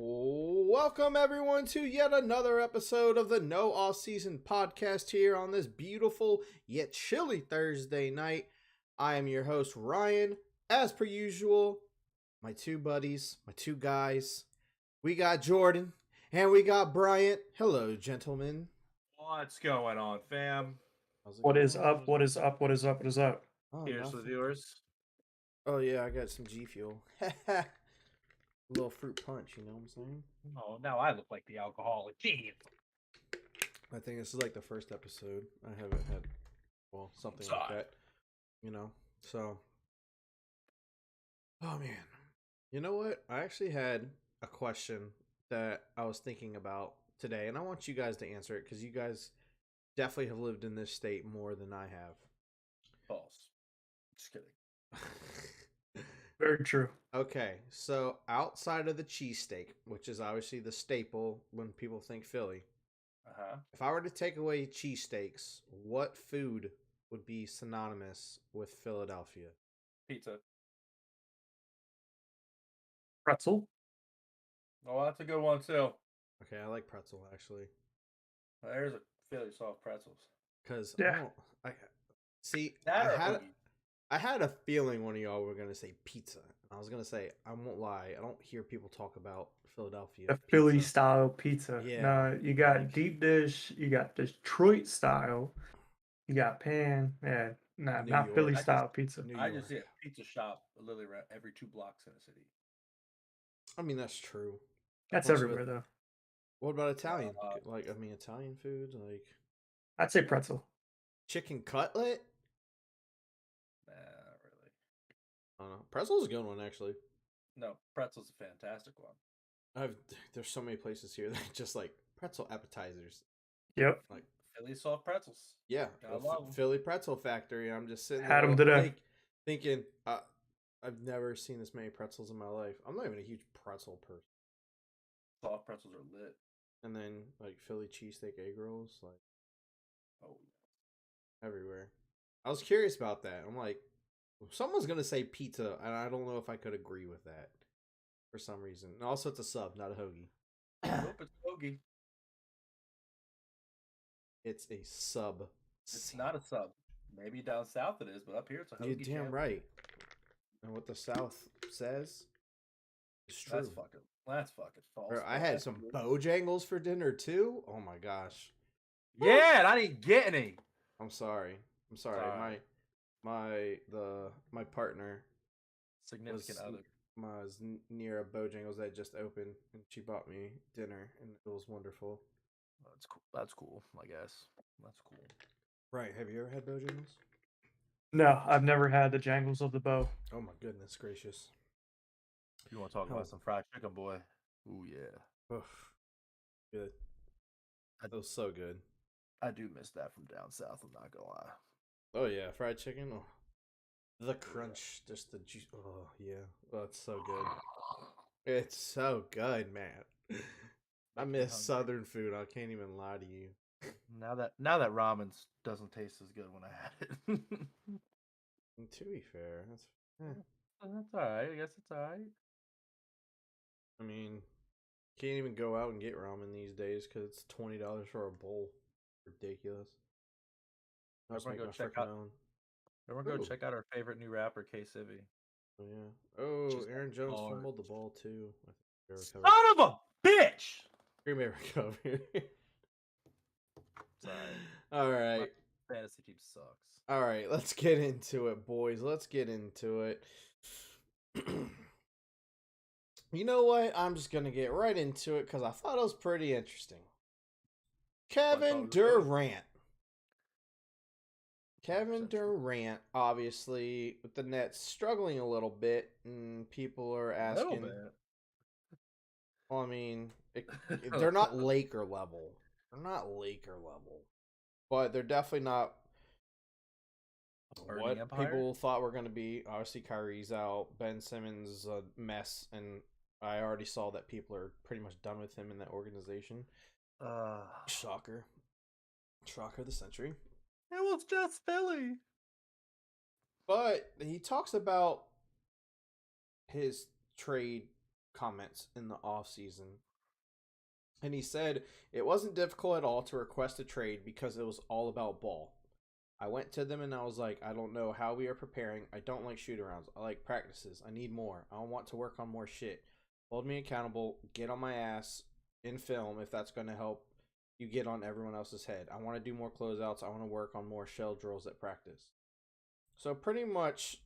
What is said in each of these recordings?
Welcome everyone to yet another episode of the No Offseason podcast here on this beautiful yet chilly Thursday night. I am your host Ryan. As per usual, my two buddies, my two guys. We got Jordan and we got Bryant. Hello, gentlemen. What's going on, fam? What is up? What is up? What is up? What is up? Oh, Here's to the nothing. viewers. Oh yeah, I got some G Fuel. A little fruit punch, you know what I'm saying? Oh, now I look like the alcoholic. Jeez. I think this is like the first episode. I haven't had, well, something like that, you know? So, oh man. You know what? I actually had a question that I was thinking about today, and I want you guys to answer it because you guys definitely have lived in this state more than I have. False. Just kidding. Very true. Okay, so outside of the cheesesteak, which is obviously the staple when people think Philly, if I were to take away cheesesteaks, what food would be synonymous with Philadelphia? Pizza. Pretzel. Oh, that's a good one too. Okay, I like pretzel actually. There's a Philly soft pretzels. Because Yeah. I had a feeling one of y'all were gonna say pizza. I was gonna say, I won't lie, I don't hear people talk about Philadelphia The pizza. Philly style pizza. Yeah. No, you got deep dish. You got Detroit style. You got pan. Yeah, nah, New not York. Philly style pizza. New I York. just see a pizza shop literally every 2 blocks in a city. I mean, that's true. That's Most of everywhere it- though. What about Italian? Italian food, like I'd say pretzel. chicken cutlet? Nah, not really. I don't know. Pretzel's a good one, actually. No, pretzel's a fantastic one. There's so many places here that just like pretzel appetizers. Yep. Like, Philly soft pretzels. yeah, I love 'em. Philly Pretzel Factory. I'm just sitting Had there 'em today. thinking, I've never seen this many pretzels in my life. I'm not even a huge pretzel person. Soft pretzels are lit. And then like Philly cheesesteak egg rolls, like Oh, everywhere. I was curious about that. I'm like, someone's gonna say pizza, and I don't know if I could agree with that for some reason. And also, it's a sub, not a hoagie. nope, it's hoagie. It's a sub. It's not a sub. Maybe down south it is, but up here it's a hoagie. You're damn champ. right. And what the South says is true. That's fucking false. Bro, I had some Bojangles for dinner too. Oh my gosh. Yeah, and I didn't get any. I'm sorry. Sorry. My partner Significant other. was near a Bojangles that just opened, and she bought me dinner, and it was wonderful. That's cool. That's cool. I guess that's cool. Right? Have you ever had Bojangles? No, I've never had the jangles of the bow. Oh my goodness gracious! You want to talk about some fried chicken, boy? Ooh yeah. Oof. Good. That was so good. I do miss that from down south. I'm not gonna lie. Oh yeah, fried chicken. Oh. The crunch, just the juice. Oh yeah, oh, it's so good. It's so good, man. I miss Southern food. I can't even lie to you. Now that ramen doesn't taste as good when I had it. And to be fair, That's all right. I guess it's all right. I mean, can't even go out and get ramen these days because it's $20 for a bowl. Ridiculous. I'll just make my freaking own. Everyone go check out our favorite new rapper, K Civvy. Oh yeah. Oh, Aaron Jones fumbled the ball too. I think Son of a bitch! Green Bay recovered. Sorry. All right. My fantasy team sucks. All right, let's get into it, boys. Let's get into it. You know what? I'm just going to get right into it because I thought it was pretty interesting. Kevin Durant. Kevin Durant, obviously, with the Nets struggling a little bit, and people are asking. Well, I mean, they're not Laker level. But they're definitely not what people thought were going to be. Obviously, Kyrie's out. Ben Simmons is a mess, and I already saw that people are pretty much done with him in that organization. Shocker of the century. It was just Philly. But he talks about his trade comments in the offseason. And he said, it wasn't difficult at all to request a trade because it was all about ball. I went to them and I was like, I don't know how we are preparing. I don't like shoot-arounds. I like practices. I need more. I want to work on more shit. Hold me accountable. Get on my ass in film if that's going to help you get on everyone else's head. I want to do more closeouts. I want to work on more shell drills at practice. So pretty much,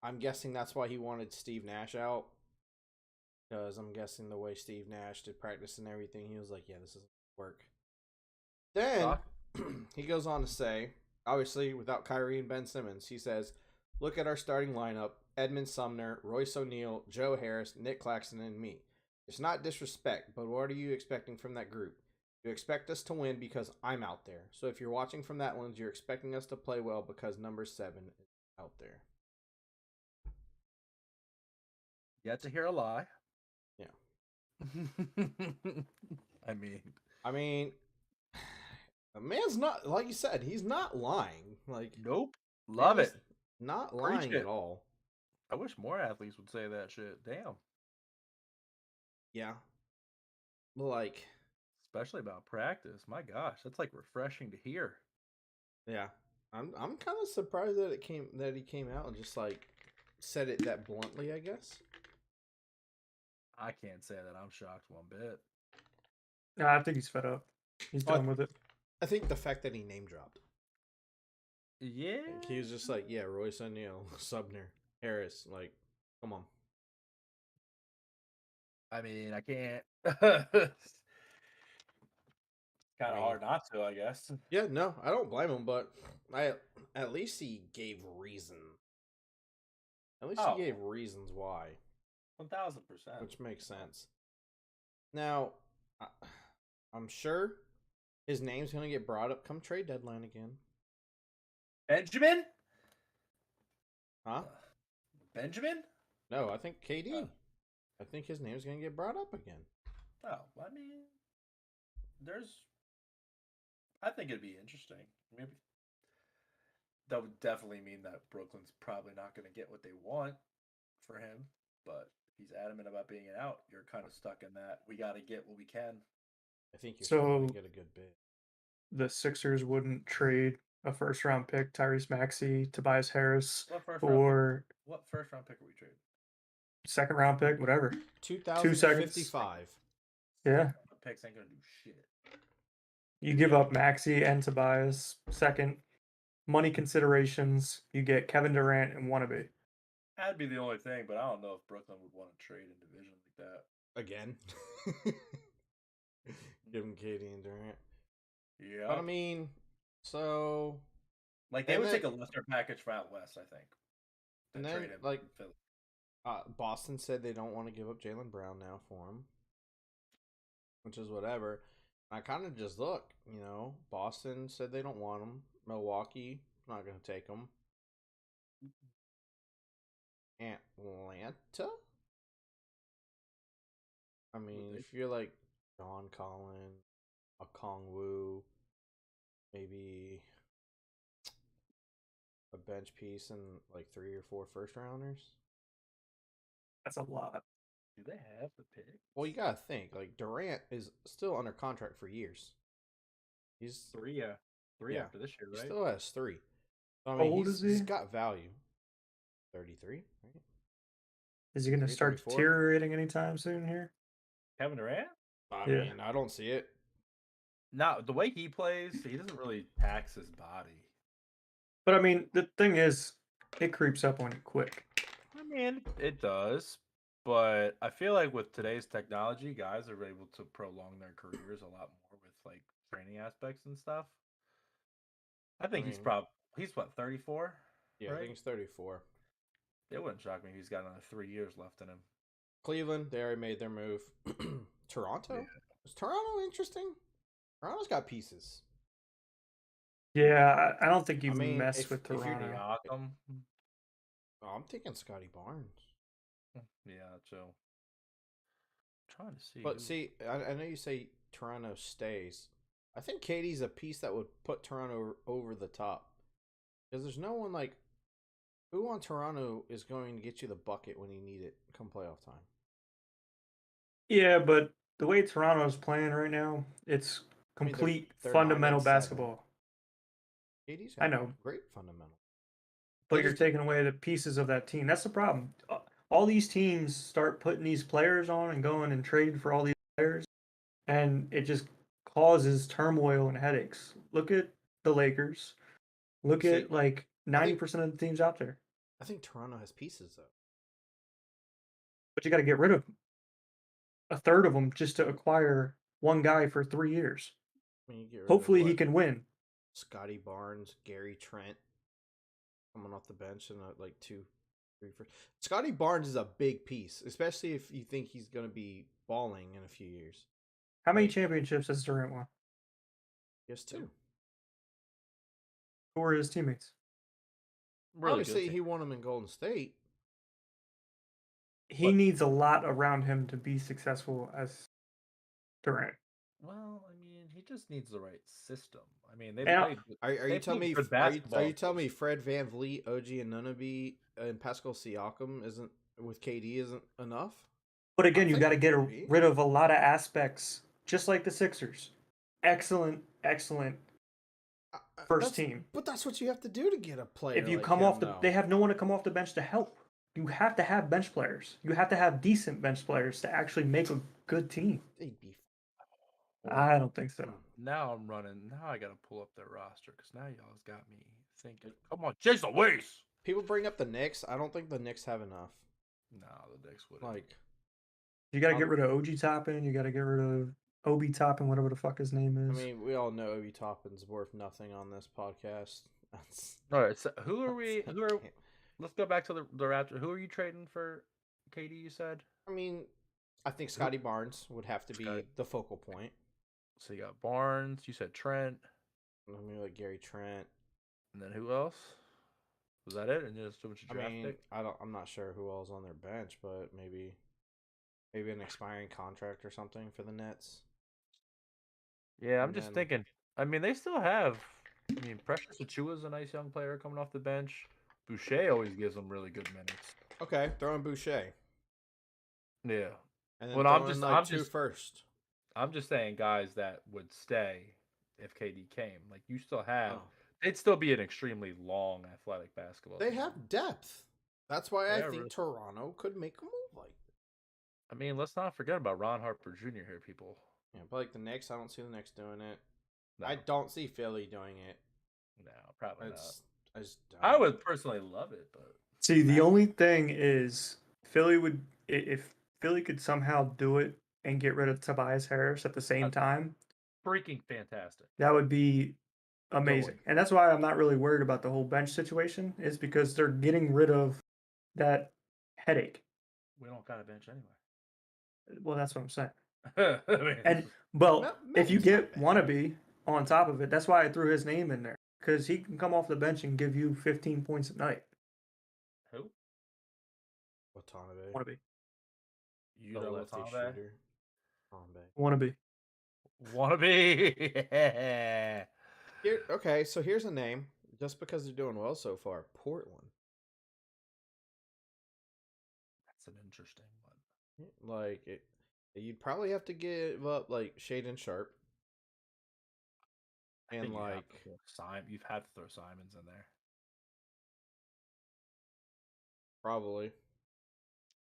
I'm guessing that's why he wanted Steve Nash out. Because I'm guessing the way Steve Nash did practice and everything, he was like, yeah, this doesn't work. Then he goes on to say, obviously, without Kyrie and Ben Simmons, he says, look at our starting lineup: Edmund Sumner, Royce O'Neal, Joe Harris, Nick Claxton, and me. It's not disrespect, but what are you expecting from that group? You expect us to win because I'm out there. So if you're watching from that lens, you're expecting us to play well because number 7 is out there. Yet to hear a lie. Yeah. I mean, the man's not, like you said, he's not lying. Like, nope. Love it. Not lying at all. I wish more athletes would say that shit. Damn. Yeah. Like, especially about practice. My gosh, that's like refreshing to hear. Yeah. I'm kind of surprised that he came out and just like said it that bluntly, I guess. I can't say that I'm shocked one bit. No, I think he's fed up. He's done with it. I think the fact that he name dropped. Yeah. Like, he was just like, yeah, Royce O'Neal, Sumner, Harris. Like, come on. I mean, I can't. Kind of hard not to, I guess. Yeah, no, I don't blame him, but at least he gave reason. At least he gave reasons why. 1,000%. Which makes sense. Now, I'm sure his name's going to get brought up come trade deadline again. Benjamin? Huh? Benjamin? No, I think KD. I think his name's going to get brought up again. Oh, I mean, I think it'd be interesting. Maybe that would definitely mean that Brooklyn's probably not going to get what they want for him, but he's adamant about being out. You're kind of stuck in that. We got to get what we can. I think you're going to get a good bit. The Sixers wouldn't trade a first-round pick, Tyrese Maxey, Tobias Harris, What first round pick are we trading? Second-round pick, whatever. 2,055. Yeah. Picks ain't gonna do shit. You give up Maxey and Tobias, second, money considerations. You get Kevin Durant and wannabe. That'd be the only thing, but I don't know if Brooklyn would want to trade in division like that again. Give him KD and Durant. Yeah, but I mean, so like they would take a lesser package for out west, I think. And then, like, Boston said they don't want to give up Jaylen Brown now for him, which is whatever. I kind of just look, Boston said they don't want him. Milwaukee not going to take him. Atlanta? I mean, if you're like John Collins, Okongwu, maybe a bench piece and like 3 or 4 first rounders. That's a lot. Do they have the pick? Well, you gotta think, like, Durant is still under contract for years. He's 3 after this year, right? He still has 3. I mean, old is he? He's got value. 33, right? Is he going to start 34? deteriorating anytime soon here? Kevin Durant? I mean, I don't see it. No, the way he plays, he doesn't really tax his body. But I mean, the thing is, it creeps up on you quick. I mean, it does. But I feel like with today's technology, guys are able to prolong their careers a lot more with like training aspects and stuff. I think he's what, 34? Yeah, right? I think he's 34. It wouldn't shock me if he's got another 3 years left in him. Cleveland, they already made their move. Toronto? Yeah. Is Toronto interesting? Toronto's got pieces. Yeah, I don't think you mess with Toronto. If you're Siakam, I'm thinking Scotty Barnes. Yeah, so I'm trying to see. But see, I know you say Toronto stays. I think KD's a piece that would put Toronto over the top. Because there's no one like who on Toronto is going to get you the bucket when you need it come playoff time. Yeah, but the way Toronto's playing right now, it's I mean, complete they're 9 fundamental and 7. basketball. KD's I got know, great fundamental. but They you're just taking away the pieces of that team. That's the problem. All these teams start putting these players on and going and trade for all these players, and it just causes turmoil and headaches. Look at the Lakers. Look see. at like I think 90% of the teams out there. I think Toronto has pieces though. But you got to get rid of a third of them just to acquire one guy for 3 years. I mean, you get rid of Hopefully he what? can win. Scotty Barnes, Gary Trent coming off the bench, and like 2, 3 first. Scotty Barnes is a big piece, especially if you think he's going to be balling in a few years. How many Like, championships has Durant won? Just 2. Who are his teammates? Really Obviously, good. he won them in Golden State. He But- needs a lot around him to be successful as Durant. Well, I mean, he just needs the right system. I mean, they And played. Are They you telling me? played good Are you basketball telling me first. Fred VanVleet, OG Anunoby, and Pascal Siakam isn't with KD isn't enough? But again, you think got to it get could be. rid of a lot of aspects, just like the Sixers. Excellent first team. But that's what you have to do to get a player. If you like come him, off the, though. they have no one to come off the bench to help. You have to have bench players. You have to have decent bench players to actually make a good team. They'd be. I don't think so. Now I'm running. Now I got to pull up their roster because now y'all's got me thinking. Come on, chase the waste. People bring up the Knicks. I don't think the Knicks have enough. No, the Knicks wouldn't. Like, You got to get rid of OG Toppin. You got to get rid of Obi Toppin, whatever the fuck his name I is. mean, we all know Obi Toppin's worth nothing on this podcast. That's All right. So who are we? Who are? Let's go back to the Raptors. Who are you trading for? KD, you said. I mean, I think Scotty Barnes would have to be Scotty. the focal point. So you got Barnes. You said Trent, I mean, like Gary Trent. and then who else? Was that it? And just a bunch of I draft mean, pick? I'm not sure who else on their bench, but maybe an expiring contract or something for the Nets. Yeah, I'm and just then- thinking. I mean, they still have. I mean, Precious Achiuwa's a nice young player coming off the bench. Boucher always gives them really good minutes. Okay, throw in Boucher. Yeah, And then Well, throw I'm in just- like I'm 2 just- first. I'm just saying guys that would stay if KD came. Like you still have. Oh. They'd still be an extremely long athletic basketball. They team. have depth. That's why I Yeah, think really. Toronto could make a move like this. I mean, let's not forget about Ron Harper Jr. here, people. Yeah, but like the Knicks, I don't see the Knicks doing it. No, I don't see Philly doing it. no, probably It's, I just don't. not. I would personally love it, but See, the only thing is Philly would, if Philly could somehow do it and get rid of Tobias Harris at the same time, freaking fantastic. that would be amazing. And that's why I'm not really worried about the whole bench situation, is because they're getting rid of that headache. We don't got a bench anyway. Well, that's what I'm saying. I mean, And well, if you Melton's get not bad. Wannabe on top of it, that's why I threw his name in there, because he can come off the bench and give you 15 points a night. who? Watanabe, Wannabe. You the know lefty Watanabe? shooter. Watanabe. Wannabe. Wannabe. Yeah. Here, okay, so here's a name. Just because they're doing well so far, Portland. That's an interesting one. Like you'd probably have to give up like Shaden Sharp. I And think you have like to throw you've had to throw Simons in there. probably.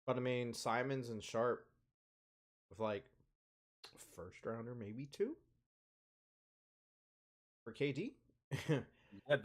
But I mean Simons and Sharp with like first rounder, maybe 2 for KD. Yeah,